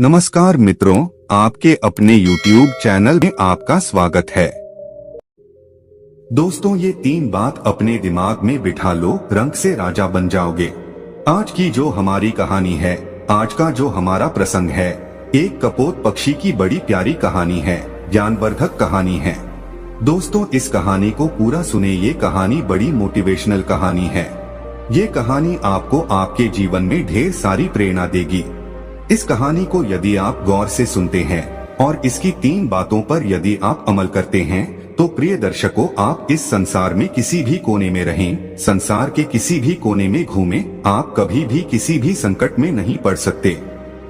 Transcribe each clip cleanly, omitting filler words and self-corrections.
नमस्कार मित्रों, आपके अपने YouTube चैनल में आपका स्वागत है। दोस्तों, ये 3 बात अपने दिमाग में बिठा लो, रंग से राजा बन जाओगे। आज की जो हमारी कहानी है, आज का जो हमारा प्रसंग है, एक कपोत पक्षी की बड़ी प्यारी कहानी है, ज्ञानवर्धक कहानी है। दोस्तों, इस कहानी को पूरा सुने, ये कहानी बड़ी मोटिवेशनल कहानी है। ये कहानी आपको आपके जीवन में ढेर सारी प्रेरणा देगी। इस कहानी को यदि आप गौर से सुनते हैं और इसकी 3 बातों पर यदि आप अमल करते हैं, तो प्रिय दर्शकों, आप इस संसार में किसी भी कोने में रहें, संसार के किसी भी कोने में घूमें, आप कभी भी किसी भी संकट में नहीं पड़ सकते।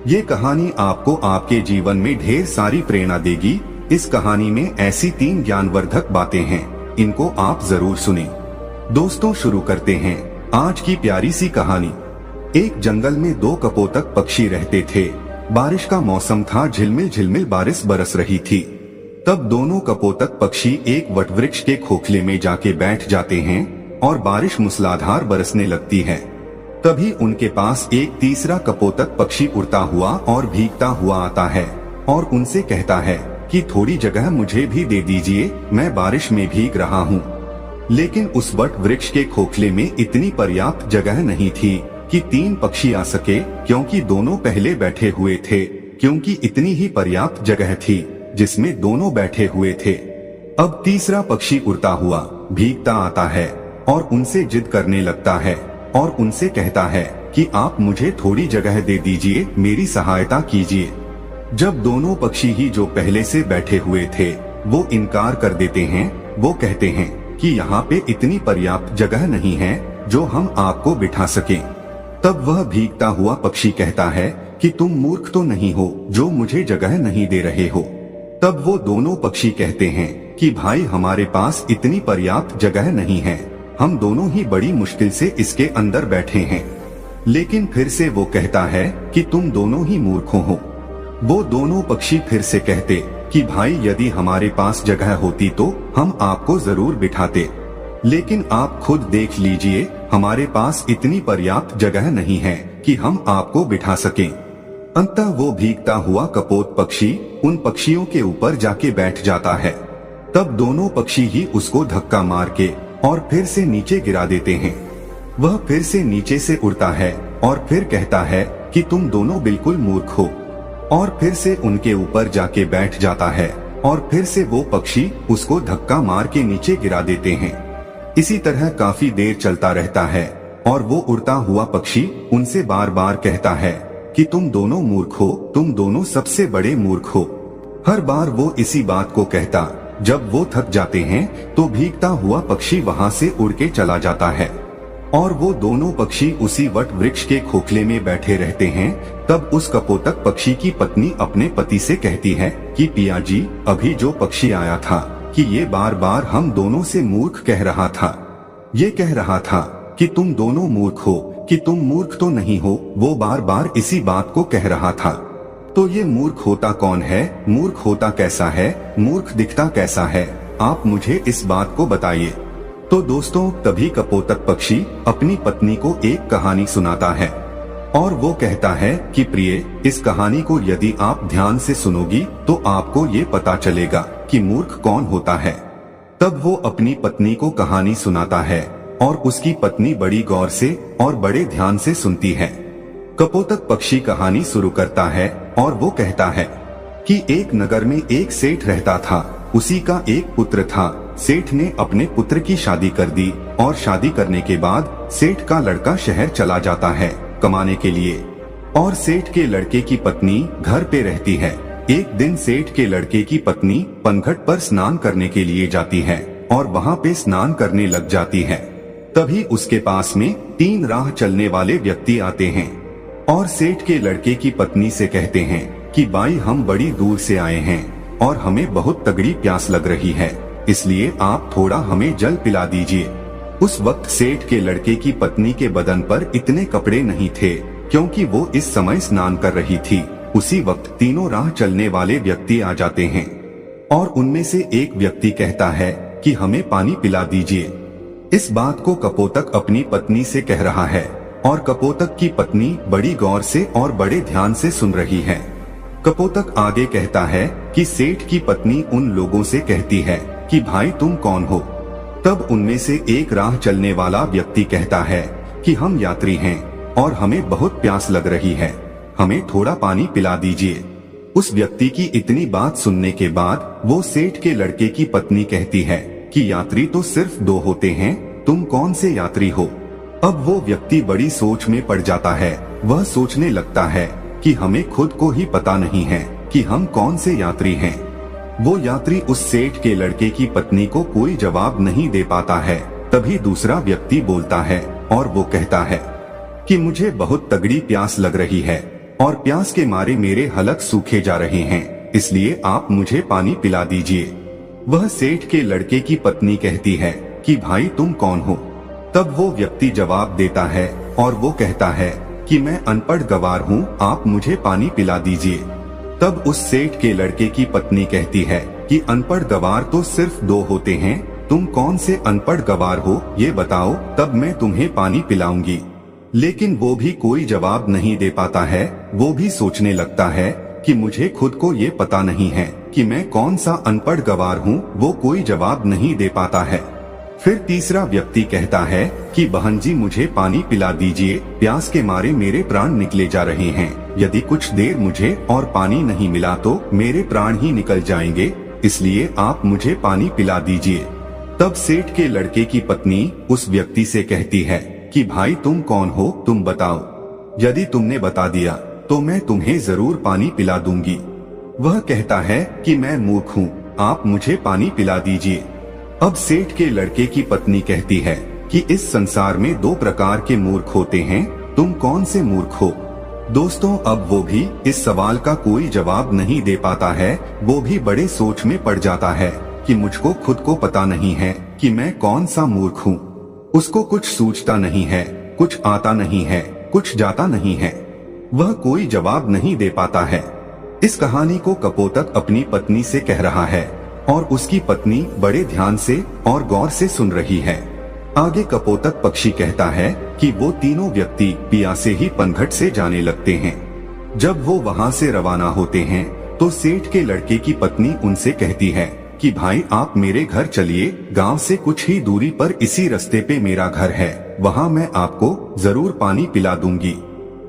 ये कहानी आपको आपके जीवन में ढेर सारी प्रेरणा देगी। इस कहानी में ऐसी 3 ज्ञानवर्धक बातें हैं, इनको आप जरूर सुनें। दोस्तों, शुरू करते हैं आज की प्यारी सी कहानी। एक जंगल में 2 कपोतक पक्षी रहते थे। बारिश का मौसम था, झिलमिल झिलमिल बारिश बरस रही थी। तब दोनों कपोतक पक्षी एक वटवृक्ष के खोखले में जाके बैठ जाते हैं और बारिश मूसलाधार बरसने लगती है। तभी उनके पास एक तीसरा कपोतक पक्षी उड़ता हुआ और भीगता हुआ आता है और उनसे कहता है कि थोड़ी जगह मुझे भी दे दीजिए, मैं बारिश में भीग रहा हूँ। लेकिन उस वटवृक्ष के खोखले में इतनी पर्याप्त जगह नहीं थी कि 3 पक्षी आ सके, क्योंकि दोनों पहले बैठे हुए थे, क्योंकि इतनी ही पर्याप्त जगह थी जिसमें दोनों बैठे हुए थे। अब तीसरा पक्षी उड़ता हुआ भीगता आता है और उनसे जिद करने लगता है और उनसे कहता है कि आप मुझे थोड़ी जगह दे दीजिए, मेरी सहायता कीजिए। जब दोनों पक्षी ही जो पहले से बैठे हुए थे वो इनकार कर देते हैं, वो कहते हैं कि यहाँ पे इतनी पर्याप्त जगह नहीं है जो हम आपको बिठा सकें। तब वह भीगता हुआ पक्षी कहता है कि तुम मूर्ख तो नहीं हो जो मुझे जगह नहीं दे रहे हो। तब वो दोनों पक्षी कहते हैं कि भाई, हमारे पास इतनी पर्याप्त जगह नहीं है, हम दोनों ही बड़ी मुश्किल से इसके अंदर बैठे हैं। लेकिन फिर से वो कहता है कि तुम दोनों ही मूर्खों हो। वो दोनों पक्षी फिर से कहते कि भाई, यदि हमारे पास जगह होती तो हम आपको जरूर बिठाते, लेकिन आप खुद देख लीजिए, हमारे पास इतनी पर्याप्त जगह नहीं है कि हम आपको बिठा सकें। अंततः वो भीगता हुआ कपोत पक्षी उन पक्षियों के ऊपर जाके बैठ जाता है। तब दोनों पक्षी ही उसको धक्का मार के और फिर से नीचे गिरा देते हैं। वह फिर से नीचे से उड़ता है और फिर कहता है कि तुम दोनों बिल्कुल मूर्ख हो, और फिर से उनके ऊपर जाके बैठ जाता है और फिर से वो पक्षी उसको धक्का मार के नीचे गिरा देते हैं। इसी तरह काफी देर चलता रहता है और वो उड़ता हुआ पक्षी उनसे बार बार कहता है कि तुम दोनों मूर्ख हो, तुम दोनों सबसे बड़े मूर्ख हो। हर बार वो इसी बात को कहता। जब वो थक जाते हैं तो भीगता हुआ पक्षी वहाँ से उड़ के चला जाता है और वो दोनों पक्षी उसी वट वृक्ष के खोखले में बैठे रहते हैं। तब उस कपोतक पक्षी की पत्नी अपने पति से कहती है कि पिया जी, अभी जो पक्षी आया था कि ये बार बार हम दोनों से मूर्ख कह रहा था। ये कह रहा था कि तुम दोनों मूर्ख हो, कि तुम मूर्ख तो नहीं हो, वो बार बार इसी बात को कह रहा था। तो ये मूर्ख होता कौन है? मूर्ख होता कैसा है? मूर्ख दिखता कैसा है? आप मुझे इस बात को बताइए। तो दोस्तों, तभी कपोतक पक्षी अपनी पत्नी को एक कहानी सुनाता है और वो कहता है कि प्रिय, इस कहानी को यदि आप ध्यान से सुनोगी तो आपको ये पता चलेगा कि मूर्ख कौन होता है। तब वो अपनी पत्नी को कहानी सुनाता है और उसकी पत्नी बड़ी गौर से और बड़े ध्यान से सुनती है। कपोतक पक्षी कहानी शुरू करता है और वो कहता है कि एक नगर में एक सेठ रहता था। उसी का एक पुत्र था। सेठ ने अपने पुत्र की शादी कर दी और शादी करने के बाद सेठ का लड़का शहर चला जाता है कमाने के लिए, और सेठ के लड़के की पत्नी घर पे रहती है। एक दिन सेठ के लड़के की पत्नी पनघट पर स्नान करने के लिए जाती है और वहाँ पे स्नान करने लग जाती है। तभी उसके पास में 3 राह चलने वाले व्यक्ति आते हैं और सेठ के लड़के की पत्नी से कहते हैं कि भाई, हम बड़ी दूर से आए हैं और हमें बहुत तगड़ी प्यास लग रही है, इसलिए आप थोड़ा हमें जल पिला दीजिए। उस वक्त सेठ के लड़के की पत्नी के बदन पर इतने कपड़े नहीं थे, क्योंकि वो इस समय स्नान कर रही थी। उसी वक्त 3 राह चलने वाले व्यक्ति आ जाते हैं और उनमें से एक व्यक्ति कहता है कि हमें पानी पिला दीजिए। इस बात को कपोतक अपनी पत्नी से कह रहा है और कपोतक की पत्नी बड़ी गौर से और बड़े ध्यान से सुन रही है। कपोतक आगे कहता है कि सेठ की पत्नी उन लोगों से कहती है कि भाई तुम कौन हो। तब उनमें से एक राह चलने वाला व्यक्ति कहता है कि हम यात्री हैं और हमें बहुत प्यास लग रही है, हमें थोड़ा पानी पिला दीजिए। उस व्यक्ति की इतनी बात सुनने के बाद वो सेठ के लड़के की पत्नी कहती है कि यात्री तो सिर्फ 2 होते हैं, तुम कौन से यात्री हो। अब वो व्यक्ति बड़ी सोच में पड़ जाता है। वह सोचने लगता है कि हमें खुद को ही पता नहीं है कि हम कौन से यात्री हैं। वो यात्री उस सेठ के लड़के की पत्नी को कोई जवाब नहीं दे पाता है। तभी दूसरा व्यक्ति बोलता है और वो कहता है कि मुझे बहुत तगड़ी प्यास लग रही है और प्यास के मारे मेरे हलक सूखे जा रहे हैं, इसलिए आप मुझे पानी पिला दीजिए। वह सेठ के लड़के की पत्नी कहती है कि भाई तुम कौन हो। तब वो व्यक्ति जवाब देता है और वो कहता है कि मैं अनपढ़ गवार हूँ, आप मुझे पानी पिला दीजिए। तब उस सेठ के लड़के की पत्नी कहती है कि अनपढ़ गवार तो सिर्फ 2 होते हैं, तुम कौन से अनपढ़ गवार हो ये बताओ, तब मैं तुम्हें पानी पिलाऊंगी। लेकिन वो भी कोई जवाब नहीं दे पाता है। वो भी सोचने लगता है कि मुझे खुद को ये पता नहीं है कि मैं कौन सा अनपढ़ गवार हूँ। वो कोई जवाब नहीं दे पाता है। फिर तीसरा व्यक्ति कहता है कि बहन जी मुझे पानी पिला दीजिए, प्यास के मारे मेरे प्राण निकले जा रहे हैं, यदि कुछ देर मुझे और पानी नहीं मिला तो मेरे प्राण ही निकल जाएंगे, इसलिए आप मुझे पानी पिला दीजिए। तब सेठ के लड़के की पत्नी उस व्यक्ति से कहती है कि भाई तुम कौन हो, तुम बताओ, यदि तुमने बता दिया तो मैं तुम्हें जरूर पानी पिला दूंगी। वह कहता है कि मैं मूर्ख हूँ, आप मुझे पानी पिला दीजिए। अब सेठ के लड़के की पत्नी कहती है कि इस संसार में 2 प्रकार के मूर्ख होते हैं, तुम कौन से मूर्ख हो। दोस्तों अब वो भी इस सवाल का कोई जवाब नहीं दे पाता है। वो भी बड़े सोच में पड़ जाता है कि मुझको खुद को पता नहीं है कि मैं कौन सा मूर्ख हूँ। उसको कुछ सूझता नहीं है, कुछ आता नहीं है, कुछ जाता नहीं है। वह कोई जवाब नहीं दे पाता है। इस कहानी को कपोतक अपनी पत्नी से कह रहा है और उसकी पत्नी बड़े ध्यान से और गौर से सुन रही है। आगे कपोतक पक्षी कहता है कि वो तीनों व्यक्ति पियासे ही पनघट से जाने लगते हैं। जब वो वहाँ से रवाना होते हैं तो सेठ के लड़के की पत्नी उनसे कहती है कि भाई आप मेरे घर चलिए, गांव से कुछ ही दूरी पर इसी रास्ते पे मेरा घर है, वहाँ मैं आपको जरूर पानी पिला दूंगी।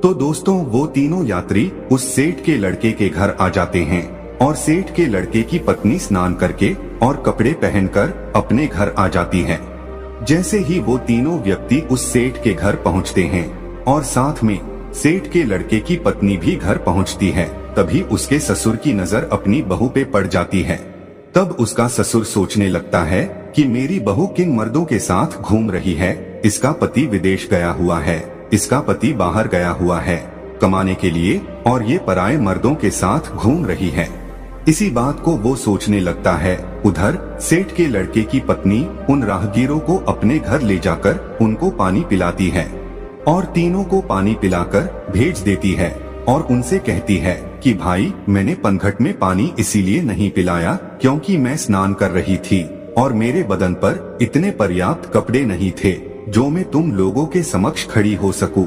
तो दोस्तों वो तीनों यात्री उस सेठ के लड़के के घर आ जाते हैं और सेठ के लड़के की पत्नी स्नान करके और कपड़े पहनकर अपने घर आ जाती है। जैसे ही वो तीनों व्यक्ति उस सेठ के घर पहुंचते हैं और साथ में सेठ के लड़के की पत्नी भी घर पहुंचती है, तभी उसके ससुर की नजर अपनी बहू पे पड़ जाती है। तब उसका ससुर सोचने लगता है कि मेरी बहू किन मर्दों के साथ घूम रही है, इसका पति विदेश गया हुआ है, इसका पति बाहर गया हुआ है कमाने के लिए और ये पराये मर्दों के साथ घूम रही है। इसी बात को वो सोचने लगता है। उधर सेठ के लड़के की पत्नी उन राहगीरों को अपने घर ले जाकर उनको पानी पिलाती है और तीनों को पानी पिलाकर भेज देती है और उनसे कहती है कि भाई मैंने पनघट में पानी इसीलिए नहीं पिलाया क्योंकि मैं स्नान कर रही थी और मेरे बदन पर इतने पर्याप्त कपड़े नहीं थे जो मैं तुम लोगों के समक्ष खड़ी हो सकूं।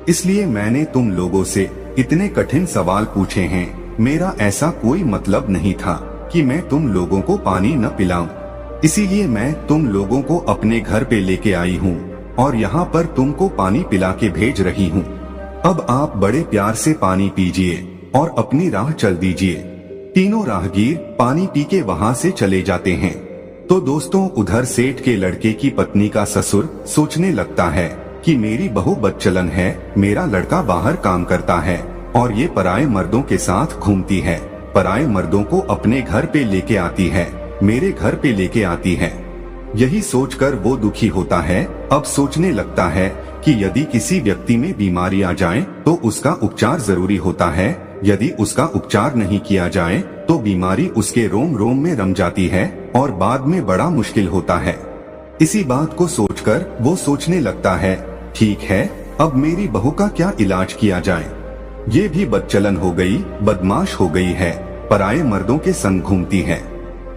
इसलिए मैंने तुम लोगों से इतने कठिन सवाल पूछे हैं। मेरा ऐसा कोई मतलब नहीं था कि मैं तुम लोगों को पानी न पिलाऊं, इसीलिए मैं तुम लोगों को अपने घर पे लेके आई हूँ और यहाँ पर तुमको पानी पिला के भेज रही हूँ। अब आप बड़े प्यार से पानी पीजिए और अपनी राह चल दीजिए। तीनों राहगीर पानी पी के वहाँ से चले जाते हैं। तो दोस्तों उधर सेठ के लड़के की पत्नी का ससुर सोचने लगता है कि मेरी बहू बदचलन है, मेरा लड़का बाहर काम करता है और ये पराये मर्दों के साथ घूमती है, पराये मर्दों को अपने घर पे लेके आती है, मेरे घर पे लेके आती है। यही सोचकर वो दुखी होता है। अब सोचने लगता है कि यदि किसी व्यक्ति में बीमारी आ जाए तो उसका उपचार जरूरी होता है, यदि उसका उपचार नहीं किया जाए तो बीमारी उसके रोम रोम में रम जाती है और बाद में बड़ा मुश्किल होता है। इसी बात को सोचकर वो सोचने लगता है, ठीक है अब मेरी बहू का क्या इलाज किया जाए। ये भी बदचलन हो गई, बदमाश हो गई है, पराये मर्दों के संग घूमती है,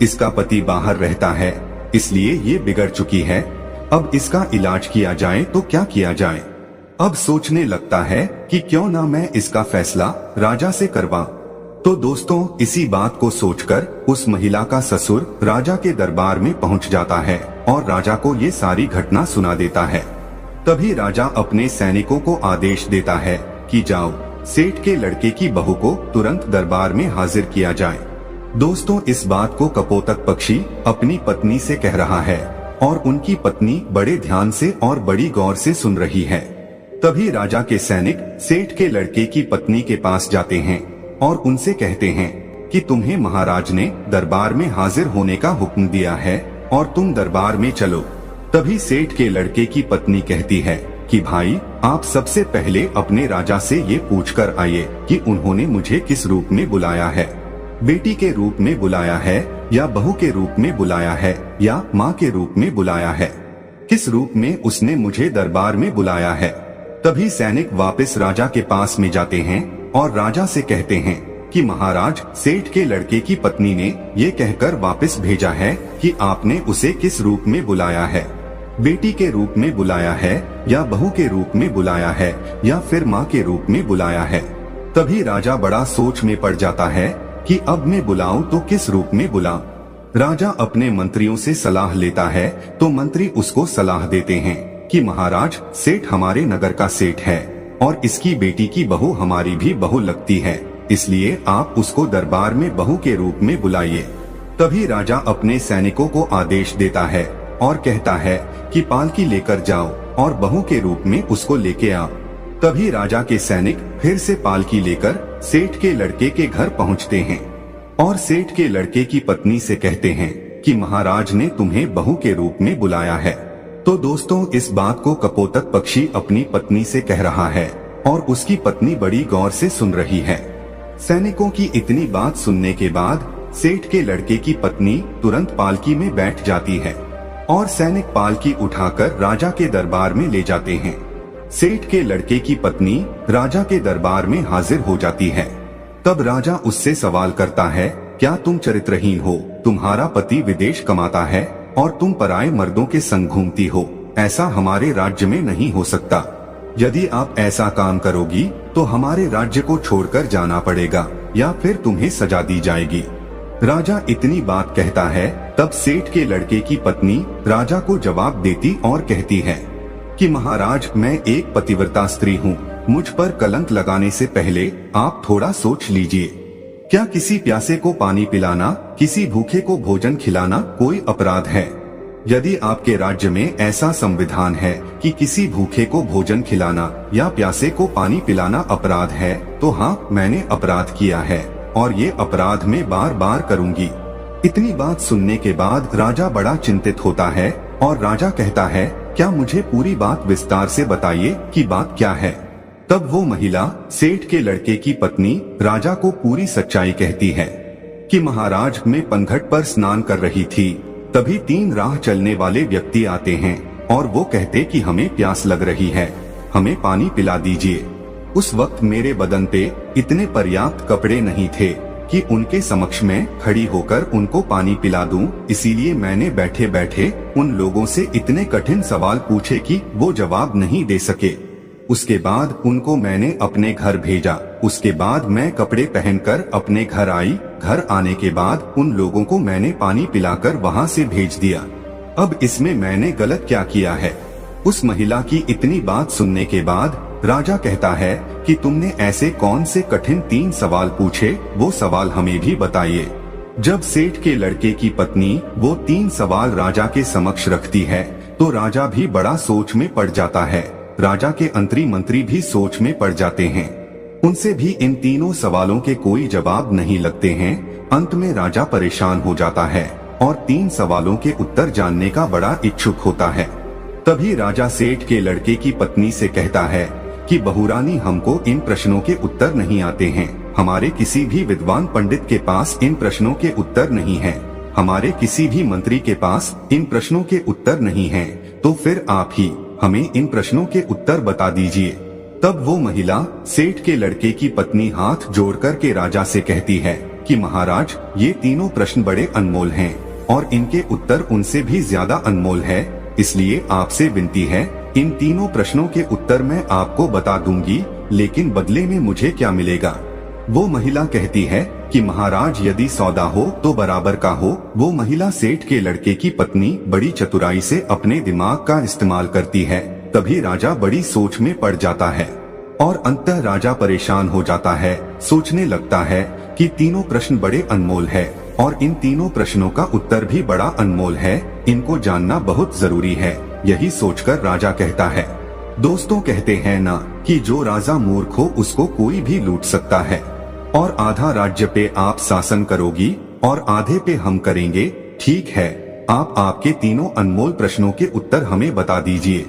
इसका पति बाहर रहता है इसलिए ये बिगड़ चुकी है। अब इसका इलाज किया जाए तो क्या किया जाए। अब सोचने लगता है कि क्यों ना मैं इसका फैसला राजा से करवाऊं। तो दोस्तों, इसी बात को सोचकर उस महिला का ससुर राजा के दरबार में पहुंच जाता है और राजा को ये सारी घटना सुना देता है। तभी राजा अपने सैनिकों को आदेश देता है कि जाओ, सेठ के लड़के की बहू को तुरंत दरबार में हाजिर किया जाए। दोस्तों, इस बात को कपोतक पक्षी अपनी पत्नी से कह रहा है और उनकी पत्नी बड़े ध्यान से और बड़ी गौर से सुन रही है। तभी राजा के सैनिक सेठ के लड़के की पत्नी के पास जाते हैं और उनसे कहते हैं कि तुम्हें महाराज ने दरबार में हाजिर होने का हुक्म दिया है और तुम दरबार में चलो। तभी सेठ के लड़के की पत्नी कहती है कि भाई, आप सबसे पहले अपने राजा से ये पूछकर आइए कि उन्होंने मुझे किस रूप में बुलाया है, बेटी के रूप में बुलाया है या बहू के रूप में बुलाया है या माँ के रूप में बुलाया है, किस रूप में उसने मुझे दरबार में बुलाया है। तभी सैनिक वापस राजा के पास में जाते हैं और राजा से कहते हैं कि महाराज, सेठ के लड़के की पत्नी ने ये कहकर वापस भेजा है कि आपने उसे किस रूप में बुलाया है, बेटी के रूप में बुलाया है या बहू के रूप में बुलाया है या फिर माँ के रूप में बुलाया है। तभी राजा बड़ा सोच में पड़ जाता है कि अब मैं बुलाऊं तो किस रूप में बुलाऊं। राजा अपने मंत्रियों से सलाह लेता है तो मंत्री उसको सलाह देते हैं कि महाराज, सेठ हमारे नगर का सेठ है और इसकी बेटी की बहू हमारी भी बहू लगती है, इसलिए आप उसको दरबार में बहू के रूप में बुलाइए। तभी राजा अपने सैनिकों को आदेश देता है और कहता है कि पालकी लेकर जाओ और बहू के रूप में उसको लेके आओ। तभी राजा के सैनिक फिर से पालकी लेकर सेठ के लड़के के घर पहुंचते हैं और सेठ के लड़के की पत्नी से कहते हैं कि महाराज ने तुम्हें बहू के रूप में बुलाया है। तो दोस्तों, इस बात को कपोतक पक्षी अपनी पत्नी से कह रहा है और उसकी पत्नी बड़ी गौर से सुन रही है। सैनिकों की इतनी बात सुनने के बाद सेठ के लड़के की पत्नी तुरंत पालकी में बैठ जाती है और सैनिक पालकी उठाकर राजा के दरबार में ले जाते हैं। सेठ के लड़के की पत्नी राजा के दरबार में हाजिर हो जाती है। तब राजा उससे सवाल करता है, क्या तुम चरित्रहीन हो? तुम्हारा पति विदेश कमाता है और तुम पराये मर्दों के संग घूमती हो। ऐसा हमारे राज्य में नहीं हो सकता। यदि आप ऐसा काम करोगी तो हमारे राज्य को छोड़कर जाना पड़ेगा या फिर तुम्हें सजा दी जाएगी। राजा इतनी बात कहता है तब सेठ के लड़के की पत्नी राजा को जवाब देती और कहती है कि महाराज, मैं एक पतिव्रता स्त्री हूँ, मुझ पर कलंक लगाने से पहले आप थोड़ा सोच लीजिए। क्या किसी प्यासे को पानी पिलाना, किसी भूखे को भोजन खिलाना कोई अपराध है? यदि आपके राज्य में ऐसा संविधान है कि किसी भूखे को भोजन खिलाना या प्यासे को पानी पिलाना अपराध है, तो हाँ, मैंने अपराध किया है और ये अपराध मैं बार बार करूंगी। इतनी बात सुनने के बाद राजा बड़ा चिंतित होता है और राजा कहता है, क्या मुझे पूरी बात विस्तार से बताइए कि बात क्या है। तब वो महिला सेठ के लड़के की पत्नी राजा को पूरी सच्चाई कहती है कि महाराज, मैं पनघट पर स्नान कर रही थी, तभी 3 राह चलने वाले व्यक्ति आते हैं और वो कहते कि हमें प्यास लग रही है, हमें पानी पिला दीजिए। उस वक्त मेरे बदन पे इतने पर्याप्त कपड़े नहीं थे कि उनके समक्ष में खड़ी होकर उनको पानी पिला दूं, इसीलिए मैंने बैठे बैठे उन लोगों से इतने कठिन सवाल पूछे कि वो जवाब नहीं दे सके। उसके बाद उनको मैंने अपने घर भेजा। उसके बाद मैं कपड़े पहनकर अपने घर आई। घर आने के बाद उन लोगों को मैंने पानी पिलाकर वहाँ से भेज दिया। अब इसमें मैंने गलत क्या किया है? उस महिला की इतनी बात सुनने के बाद राजा कहता है कि तुमने ऐसे कौन से कठिन 3 सवाल पूछे, वो सवाल हमें भी बताइए। जब सेठ के लड़के की पत्नी वो 3 सवाल राजा के समक्ष रखती है तो राजा भी बड़ा सोच में पड़ जाता है। राजा के अंतरी मंत्री भी सोच में पड़ जाते हैं। उनसे भी इन तीनों सवालों के कोई जवाब नहीं लगते हैं। अंत में राजा परेशान हो जाता है और 3 सवालों के उत्तर जानने का बड़ा इच्छुक होता है। तभी राजा सेठ के लड़के की पत्नी से कहता है कि बहुरानी, हमको इन प्रश्नों के उत्तर नहीं आते हैं। हमारे किसी भी विद्वान पंडित के पास इन प्रश्नों के उत्तर नहीं हैं। हमारे किसी भी मंत्री के पास इन प्रश्नों के उत्तर नहीं हैं। तो फिर आप ही हमें इन प्रश्नों के उत्तर बता दीजिए। तब वो महिला सेठ के लड़के की पत्नी हाथ जोड़ कर के राजा से कहती है कि महाराज, ये तीनों प्रश्न बड़े अनमोल हैं और इनके उत्तर उनसे भी ज्यादा अनमोल है, इसलिए आपसे विनती है, इन तीनों प्रश्नों के उत्तर मैं आपको बता दूंगी, लेकिन बदले में मुझे क्या मिलेगा? वो महिला कहती है कि महाराज यदि सौदा हो तो बराबर का हो। वो महिला सेठ के लड़के की पत्नी बड़ी चतुराई से अपने दिमाग का इस्तेमाल करती है। तभी राजा बड़ी सोच में पड़ जाता है और अंततः राजा परेशान हो जाता है। सोचने लगता है कि तीनों प्रश्न बड़े अनमोल है और इन तीनों प्रश्नों का उत्तर भी बड़ा अनमोल है। इनको जानना बहुत जरूरी है। यही सोचकर राजा कहता है, दोस्तों कहते हैं ना कि जो राजा मूर्ख हो उसको कोई भी लूट सकता है। और आधा राज्य पे आप शासन करोगी और आधे पे हम करेंगे। ठीक है, आप आपके तीनों अनमोल प्रश्नों के उत्तर हमें बता दीजिए।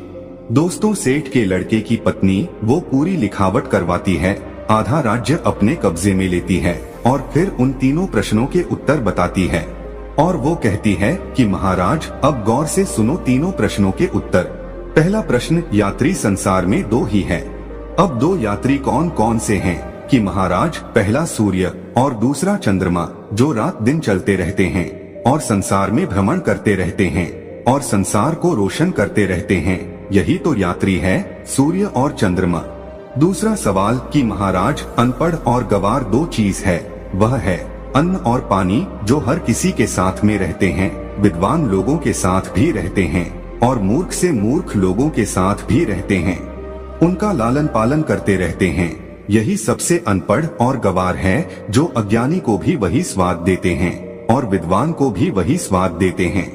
दोस्तों सेठ के लड़के की पत्नी वो पूरी लिखावट करवाती है, आधा राज्य अपने कब्जे में लेती है और फिर उन तीनों प्रश्नों के उत्तर बताती है। और वो कहती है कि महाराज अब गौर से सुनो तीनों प्रश्नों के उत्तर। पहला प्रश्न, यात्री संसार में दो ही हैं। अब दो यात्री कौन कौन से हैं? कि महाराज पहला सूर्य और दूसरा चंद्रमा जो रात दिन चलते रहते हैं और संसार में भ्रमण करते रहते हैं और संसार को रोशन करते रहते हैं। यही तो यात्री है, सूर्य और चंद्रमा। दूसरा सवाल कि महाराज अनपढ़ और गवार दो चीज है, वह है अन्न और पानी जो हर किसी के साथ में रहते हैं, विद्वान लोगों के साथ भी रहते हैं और मूर्ख से मूर्ख लोगों के साथ भी रहते हैं। उनका लालन पालन करते रहते हैं। यही सबसे अनपढ़ और गवार है जो अज्ञानी को भी वही स्वाद देते हैं और विद्वान को भी वही स्वाद देते हैं।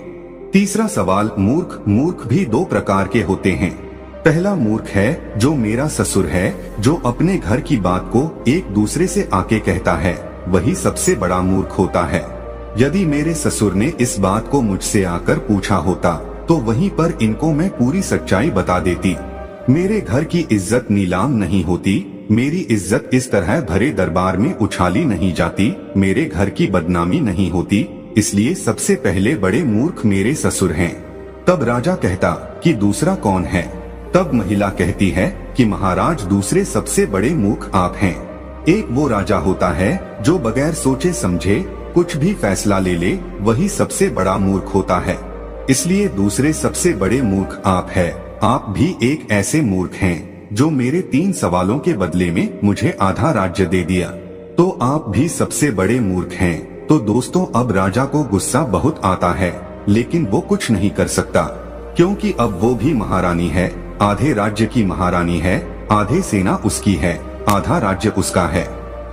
तीसरा सवाल, मूर्ख भी दो प्रकार के होते हैं। पहला मूर्ख है जो मेरा ससुर है, जो अपने घर की बात को एक दूसरे से आके कहता है, वही सबसे बड़ा मूर्ख होता है। यदि मेरे ससुर ने इस बात को मुझसे आकर पूछा होता तो वहीं पर इनको मैं पूरी सच्चाई बता देती। मेरे घर की इज्जत नीलाम नहीं होती, मेरी इज्जत इस तरह भरे दरबार में उछाली नहीं जाती, मेरे घर की बदनामी नहीं होती, इसलिए सबसे पहले बड़े मूर्ख मेरे ससुर हैं। तब राजा कहता कि दूसरा कौन है? तब महिला कहती है कि महाराज दूसरे सबसे बड़े मूर्ख आप हैं। एक वो राजा होता है जो बगैर सोचे समझे कुछ भी फैसला ले ले, वही सबसे बड़ा मूर्ख होता है। इसलिए दूसरे सबसे बड़े मूर्ख आप हैं। आप भी एक ऐसे मूर्ख हैं जो मेरे 3 सवालों के बदले में मुझे आधा राज्य दे दिया, तो आप भी सबसे बड़े मूर्ख हैं। तो दोस्तों अब राजा को गुस्सा बहुत आता है, लेकिन वो कुछ नहीं कर सकता, क्योंकि अब वो भी महारानी है, आधे राज्य की महारानी है, आधे सेना उसकी है, आधा राज्य उसका है।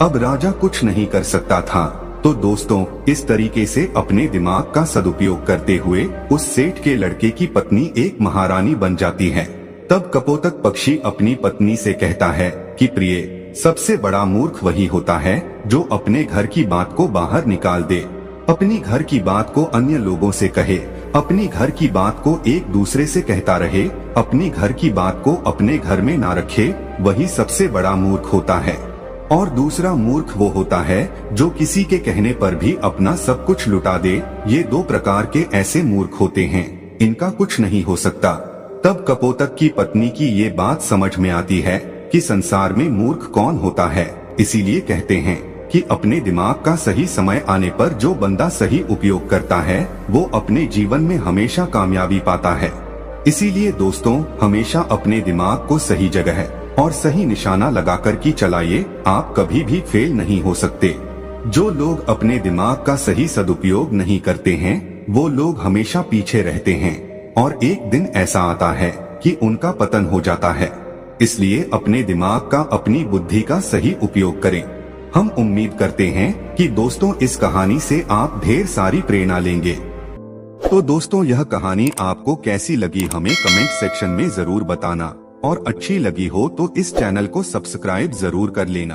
अब राजा कुछ नहीं कर सकता था। तो दोस्तों इस तरीके से अपने दिमाग का सदुपयोग करते हुए उस सेठ के लड़के की पत्नी एक महारानी बन जाती है। तब कपोतक पक्षी अपनी पत्नी से कहता है कि प्रिय, सबसे बड़ा मूर्ख वही होता है जो अपने घर की बात को बाहर निकाल दे, अपनी घर की बात को अन्य लोगों से कहे, अपनी घर की बात को एक दूसरे से कहता रहे, अपनी घर की बात को अपने घर में ना रखे, वही सबसे बड़ा मूर्ख होता है। और दूसरा मूर्ख वो होता है जो किसी के कहने पर भी अपना सब कुछ लुटा दे। ये 2 प्रकार के ऐसे मूर्ख होते हैं, इनका कुछ नहीं हो सकता। तब कपोतक की पत्नी की ये बात समझ में आती है कि संसार में मूर्ख कौन होता है। इसीलिए कहते हैं कि अपने दिमाग का सही समय आने पर जो बंदा सही उपयोग करता है वो अपने जीवन में हमेशा कामयाबी पाता है। इसीलिए दोस्तों हमेशा अपने दिमाग को सही जगह और सही निशाना लगाकर की चलाइए, आप कभी भी फेल नहीं हो सकते। जो लोग अपने दिमाग का सही सदुपयोग नहीं करते हैं वो लोग हमेशा पीछे रहते हैं और एक दिन ऐसा आता है कि उनका पतन हो जाता है। इसलिए अपने दिमाग का, अपनी बुद्धि का सही उपयोग करें। हम उम्मीद करते हैं कि दोस्तों इस कहानी से आप ढेर सारी प्रेरणा लेंगे। तो दोस्तों यह कहानी आपको कैसी लगी हमें कमेंट सेक्शन में जरूर बताना और अच्छी लगी हो तो इस चैनल को सब्सक्राइब जरूर कर लेना।